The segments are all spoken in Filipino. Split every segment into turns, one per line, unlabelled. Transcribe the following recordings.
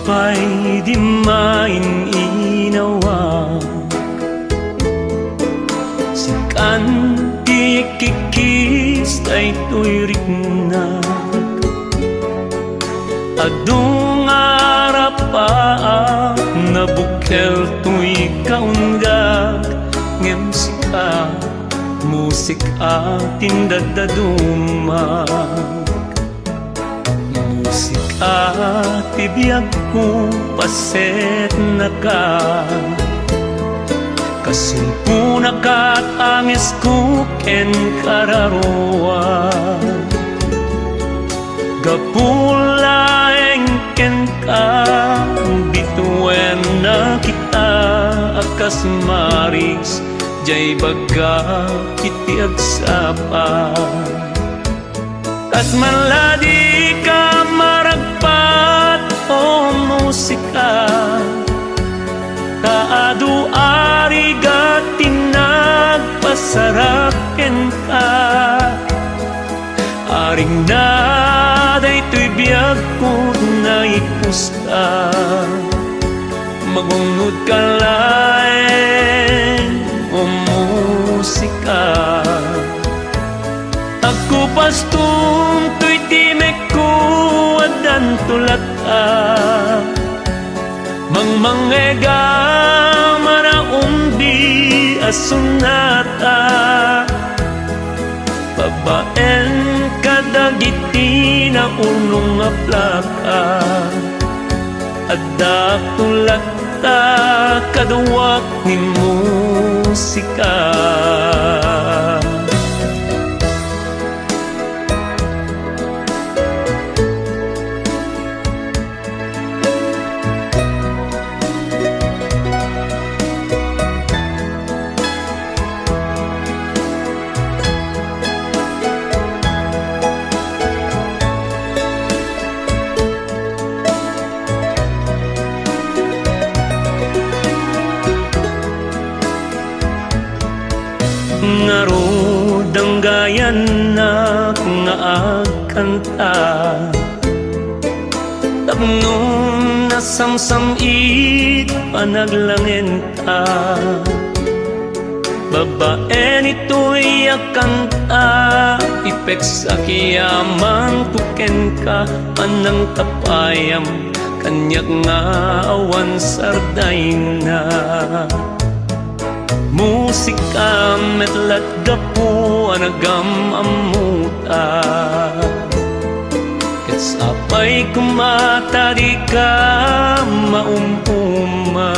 pa'y di maininawa. Sikan di kikis ay tuirik na adung arapa na bukel tuy kaunggag ngem sika musik atin dadadumag musik ati biyag ko paset na ka kasumpuna kat angis ko ken kararuan gapulaeng ken ka bituen na kita akas maris jay baga kiti agsapa kas manladi ka maragpat o musika kaadu ari gatinag pasaraken ka aring naday to'y biyag ko na ipusta magungod ka laeng o musika ako pastong to'y timek ko adan tulak ka mangmangega maraumbi asunata babaen kadagiti na unong aplaka adak tulak ta kaduwak ni musika. Ngarod ang gayan na nga agkanta tapnon na samsamit panaglangin ta babaen ito'y akanta ipek sa kiyamang tuken ka anang tapayam kanyak nga awan sarday na musika metlat gapu anagam amuta ket sapay kumata di ka maumpuma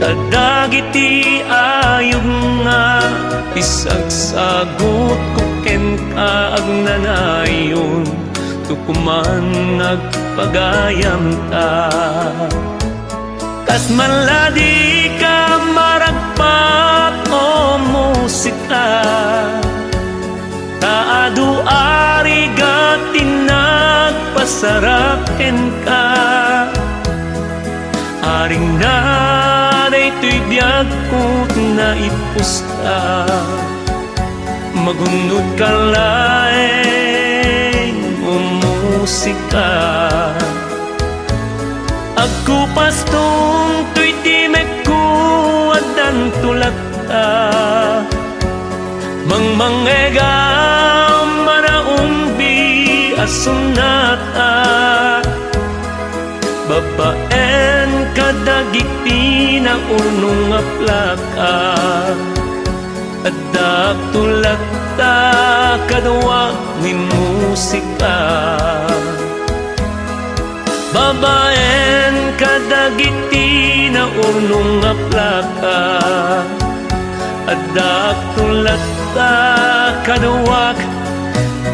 kadagiti ayog nga isagsagot ko ken ka agnanayon tukuman nagpagayam ta kas manladi ka maragpat o musika kaadu ari gatinag pasaraken ka aring naday to'y biyag ko na ipusta magunod ka laeng o musika ako pastong to'y timek ko adan tulak ta mangmangega maraumbi asunata babaen kadagiti na unong aplaka adak tulak ta kadwa ni musika babaen kadagiti na unong aplaka adak tulak ta kaduwak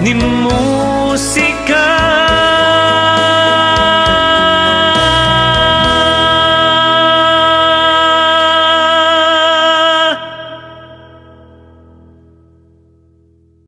ni musika.